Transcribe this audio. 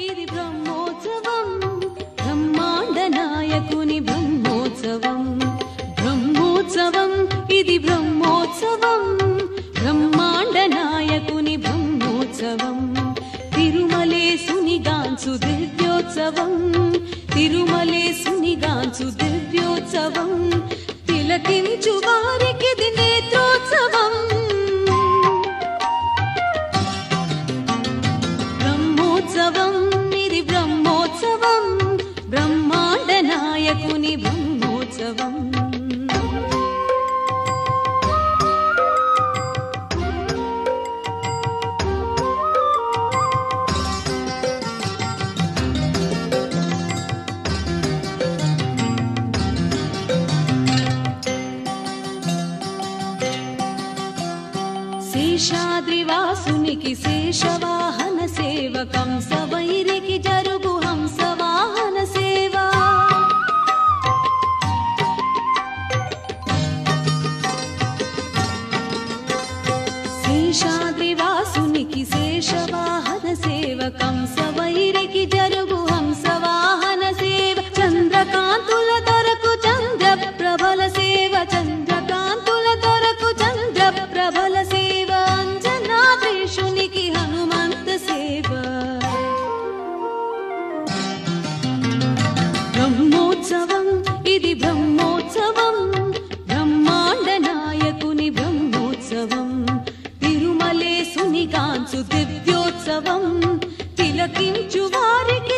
ఇది బ్రహ్మోత్సవం బ్రహ్మాండ నాయకుని బ్రహ్మోత్సవం బ్రహ్మోత్సవం ఇది బ్రహ్మోత్సవం బ్రహ్మాండ నాయకుని బ్రహ్మోత్సవం తిరుమలేసునిగాంచు దివ్యోత్సవం తిరుమలేసునిగాంచు దివ్యోత్సవం తిలకించు వారికిది నేత్రోత్సవం బ్రహ్మోత్సవం ఇది బ్రహ్మోత్సవం బ్రహ్మాండ నాయకుని బ్రహ్మోత్సవం శేషాద్రివాసునికి శేషవాహన సేవ కంసవైరికి జరుగు హంసవాహన సేవ శేషాద్రివాసునికి శేషవాహన సేవ కంసవైరికి జరుగు హంసవాహన సేవ చంద్రకాంతుల దొరకు చంద్ర ప్రభల సేవ చంద్రకాంతుల దొరకు చంద్ర ప్రభల సేవ అంజనాద్రీశునికి హనుమంత సేవ బ్రహ్మోత్సవం ఇది బ్రహ్మోత్సవం బ్రహ్మాండ నాయకుని బ్రహ్మోత్సవం తిరుమలేసునిగాంచు దివ్యోత్సవం తిలకించు వారికి